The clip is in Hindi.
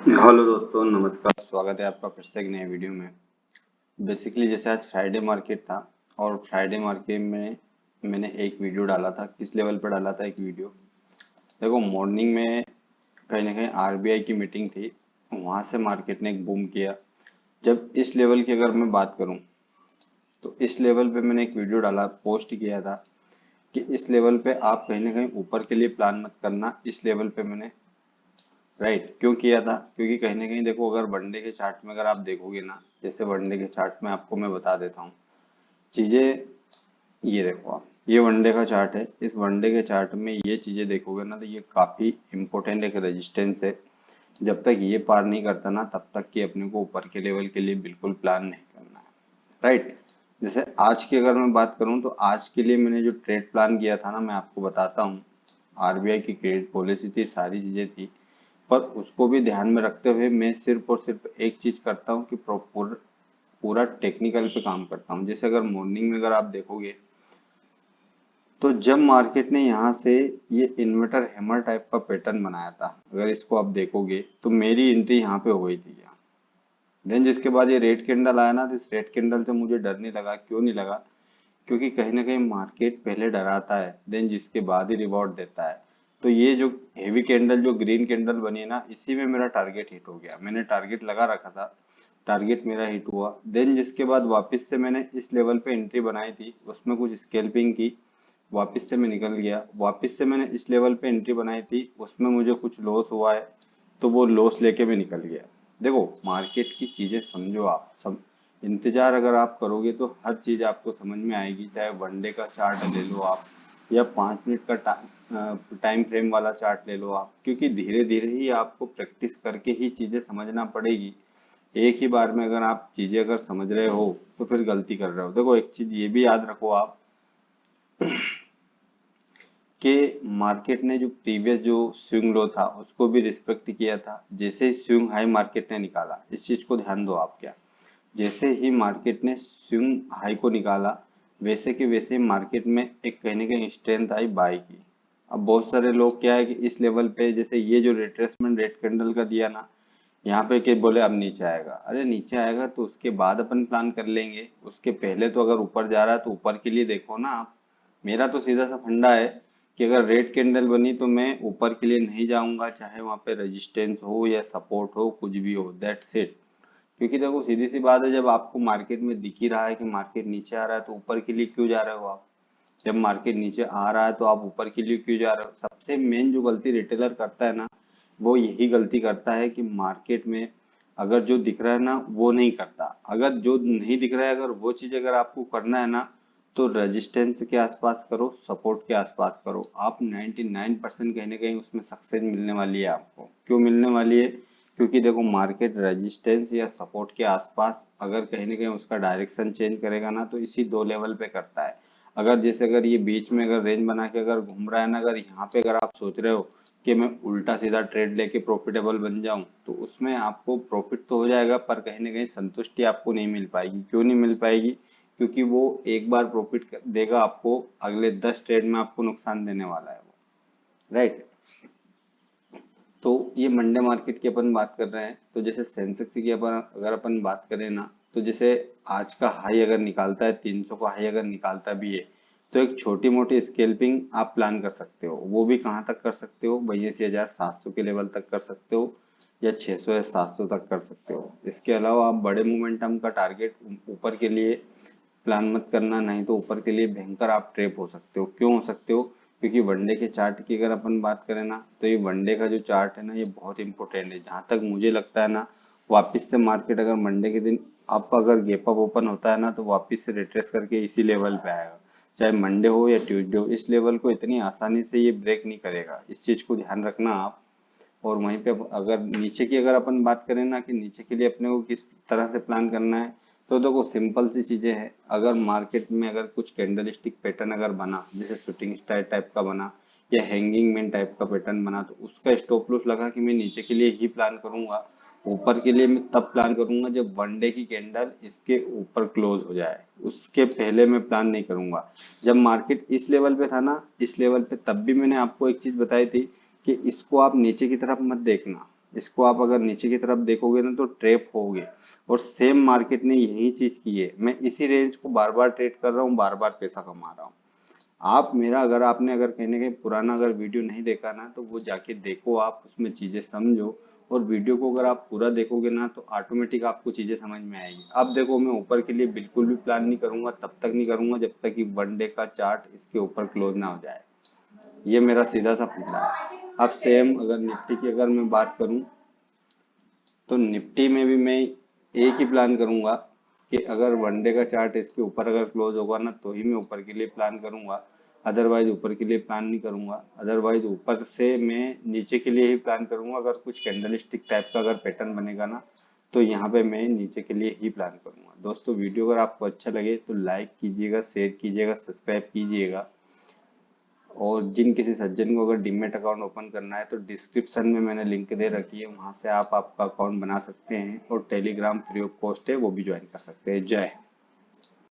हेलो दोस्तों, नमस्कार। स्वागत है आपका फिर से एक नए वीडियो में। बेसिकली जैसे आज फ्राइडे मार्केट था और फ्राइडे मार्केट में मैंने एक वीडियो डाला था। किस लेवल पर डाला था एक वीडियो? देखो, मॉर्निंग में कहीं ना कहीं आरबीआई की मीटिंग थी, वहां से मार्केट ने एक बूम किया। जब इस लेवल की अगर मैं बात करूं तो इस लेवल पे मैंने एक वीडियो डाला, पोस्ट किया था कि इस लेवल पे आप कहीं ना कहीं ऊपर के लिए प्लान मत करना। इस लेवल पे मैंने राइट क्यों किया था? क्योंकि कहीं ना कहीं देखो, अगर वनडे के चार्ट में अगर आप देखोगे ना, जैसे वनडे के चार्ट में आपको मैं बता देता हूँ चीजें। ये देखो आप, ये वनडे का चार्ट है। इस वनडे के चार्ट में ये चीजें देखोगे ना, तो ये काफी इंपॉर्टेंट एक रेजिस्टेंस है। जब तक ये पार नहीं करता ना, तब तक कि अपने को ऊपर के लेवल के लिए बिल्कुल प्लान नहीं करना है। राइट। जैसे आज की अगर मैं बात करूं तो आज के लिए मैंने जो ट्रेड प्लान किया था ना, मैं आपको बताता हूँ। आरबीआई की क्रेडिट पॉलिसी थी, सारी चीजें थी, पर उसको भी ध्यान में रखते हुए मैं सिर्फ और सिर्फ एक चीज करता हूँ कि पूरा टेक्निकल पे काम करता हूँ। जैसे अगर मॉर्निंग में अगर आप देखोगे तो जब मार्केट ने यहाँ से ये इन्वर्टर हैमर टाइप का पैटर्न बनाया था, अगर इसको आप देखोगे तो मेरी एंट्री यहाँ पे हो गई थी क्या। देन जिसके बाद ये रेड कैंडल आया ना, तो इस रेड कैंडल से मुझे डर नहीं लगा। क्यों नहीं लगा? क्योंकि कहीं ना कहीं मार्केट पहले डराता है, देन जिसके बाद ही रिवॉर्ड देता है। तो ये जो हेवी कैंडल, जो ग्रीन कैंडल बनी है ना, इसी में मेरा टारगेट हिट हो गया। मैंने टारगेट लगा रखा था, टारगेट मेरा हिट हुआ। देन जिसके बाद वापस से मैंने इस लेवल पे एंट्री बनाई थी, उसमें कुछ स्कैल्पिंग की, वापस से मैं निकल गया। वापस से मैंने इस लेवल पे एंट्री बनाई थी, उसमें मुझे कुछ लॉस हुआ है, तो वो लॉस लेके मैं निकल गया। देखो, मार्केट की चीजें समझो आप सब। इंतजार अगर आप करोगे तो हर चीज आपको समझ में आएगी। चाहे वनडे का चार्ट ले लो आप, या 5 मिनट का टाइम फ्रेम वाला चार्ट ले लो आप, क्योंकि धीरे धीरे ही आपको प्रैक्टिस करके ही चीजें समझना पड़ेगी। एक ही बार में अगर आप चीजें अगर समझ रहे हो तो फिर गलती कर रहे हो। देखो, एक चीज ये भी याद रखो आप कि मार्केट ने जो प्रीवियस जो स्विंग लो था उसको भी रिस्पेक्ट किया था। जैसे ही स्विंग हाई मार्केट ने निकाला, इस चीज को ध्यान दो आप क्या, जैसे ही मार्केट ने स्विंग हाई को निकाला, वैसे के वैसे मार्केट में एक कहीं ना कहीं स्ट्रेंथ आई बाय की। अब बहुत सारे लोग क्या है कि इस लेवल पे, जैसे ये जो रिट्रेसमेंट रेड कैंडल का दिया ना, यहाँ पे के बोले अब नीचे आएगा। अरे नीचे आएगा तो उसके बाद अपन प्लान कर लेंगे, उसके पहले तो अगर ऊपर जा रहा है तो ऊपर के लिए देखो ना आप। मेरा तो सीधा सा फंडा है कि अगर रेड कैंडल बनी तो मैं ऊपर के लिए नहीं जाऊंगा, चाहे वहां पे रेजिस्टेंस हो या सपोर्ट हो, कुछ भी हो, दैट्स इट। क्योंकि देखो, सीधी सी बात है, जब आपको मार्केट में दिख ही रहा है कि मार्केट नीचे आ रहा है, तो ऊपर के लिए क्यों जा रहे हो आप? जब मार्केट नीचे आ रहा है तो आप ऊपर के लिए क्यों जा रहे हो? सबसे मेन जो गलती रिटेलर करता है ना, वो यही गलती करता है कि मार्केट में अगर जो दिख रहा है ना वो नहीं करता। अगर जो नहीं दिख रहा है, अगर वो चीज अगर आपको करना है ना, तो रेजिस्टेंस के आसपास करो, सपोर्ट के आसपास करो। आप 99% कहीं ना कहीं उसमें सक्सेस मिलने वाली है आपको। क्यों मिलने वाली है? क्योंकि देखो, मार्केट रेजिस्टेंस या सपोर्ट के आसपास अगर कहीं ना कहीं उसका डायरेक्शन चेंज करेगा ना, तो इसी दो लेवल पे करता है। अगर जैसे अगर ये बीच में अगर रेंज बना के अगर घूम रहा है ना, अगर यहाँ पे अगर आप सोच रहे हो कि मैं उल्टा सीधा ट्रेड लेके प्रॉफिटेबल बन जाऊं, तो उसमें आपको प्रॉफिट तो हो जाएगा, पर कहीं ना कहीं संतुष्टि आपको नहीं मिल पाएगी। क्यों नहीं मिल पाएगी? क्योंकि वो एक बार प्रॉफिट देगा आपको, अगले 10 ट्रेड में आपको नुकसान देने वाला है वो। राइट। तो ये मंडे मार्केट की अपन बात कर रहे हैं, तो जैसे सेंसेक्स की अपन अगर अपन बात करें ना, तो जैसे आज का हाई अगर निकालता है, 300 का हाई अगर निकालता भी है, तो एक छोटी मोटी स्केल्पिंग आप प्लान कर सकते हो। वो भी कहाँ तक कर सकते हो? 82,700 के लेवल तक कर सकते हो, या 600 या 700 तक कर सकते हो। इसके अलावा आप बड़े मोमेंटम का टारगेट ऊपर के लिए प्लान मत करना, नहीं तो ऊपर के लिए भयंकर आप ट्रेप हो सकते हो। क्यों हो सकते हो? क्योंकि वनडे के चार्ट की अगर अपन बात करें ना, तो ये वनडे का जो चार्ट है ना, ये बहुत इंपॉर्टेंट है। जहां तक मुझे लगता है ना, वापस से मार्केट अगर मंडे के दिन आपका अगर गैप अप ओपन होता है ना, तो वापस से रिट्रेस करके इसी लेवल पे आएगा। चाहे मंडे हो या ट्यूसडे हो, इस लेवल को इतनी आसानी से ये ब्रेक नहीं करेगा। इस चीज को ध्यान रखना आप। और वहीं पे अगर नीचे की अगर अपन बात करें ना, कि नीचे के लिए अपने को किस तरह से प्लान करना है, तो देखो सिंपल सी चीजें हैं। अगर मार्केट में अगर कुछ कैंडलस्टिक पैटर्न अगर बना, जैसे शूटिंग स्टार टाइप का बना, या हैंगिंग मैन टाइप का पैटर्न बना, तो उसका स्टॉप लॉस लगा कि मैं नीचे के लिए ही प्लान करूंगा। ऊपर के लिए मैं तब प्लान करूंगा जब वनडे की कैंडल इसके ऊपर क्लोज हो जाए, उसके पहले मैं प्लान नहीं करूंगा। जब मार्केट इस लेवल पे था ना, इस लेवल पे, तब भी मैंने आपको एक चीज बताई थी कि इसको आप नीचे की तरफ मत देखना। इसको आप अगर नीचे की तरफ देखोगे ना तो ट्रैप होगे। और सेम मार्केट ने यही चीज की है, मैं इसी रेंज को बार बार ट्रेड कर रहा हूँ, बार बार पैसा कमा रहा हूँ। आप मेरा अगर आपने अगर कहने के पुराना अगर वीडियो नहीं देखा ना तो वो जाके देखो, आप उसमें चीजें समझो। और वीडियो को अगर आप पूरा देखोगे ना तो ऑटोमेटिक आपको चीजें समझ में आएगी। अब देखो, मैं ऊपर के लिए बिल्कुल भी प्लान नहीं करूंगा, तब तक नहीं करूंगा जब तक कि वन डे का चार्ट इसके ऊपर क्लोज ना हो जाए। ये मेरा सीधा सा फंडा है। अब सेम अगर निफ्टी की अगर मैं बात करूं तो निफ्टी में भी मैं एक ही प्लान करूंगा कि अगर वनडे का चार्ट इसके ऊपर अगर क्लोज होगा ना तो ही मैं ऊपर के लिए प्लान करूंगा, अदरवाइज ऊपर के लिए प्लान नहीं करूंगा। अदरवाइज ऊपर से मैं नीचे के लिए ही प्लान करूंगा। अगर कुछ कैंडलस्टिक टाइप का अगर पैटर्न बनेगा ना तो यहाँ पे मैं नीचे के लिए ही प्लान करूंगा। दोस्तों, वीडियो अगर आपको अच्छा लगे तो लाइक कीजिएगा, शेयर कीजिएगा, सब्सक्राइब कीजिएगा। और जिन किसी सज्जन को अगर डीमेट अकाउंट ओपन करना है तो डिस्क्रिप्शन में मैंने लिंक दे रखी है, वहां से आप आपका अकाउंट बना सकते हैं। और टेलीग्राम फ्री ऑफ कॉस्ट है, वो भी ज्वाइन कर सकते हैं। जय हिंद।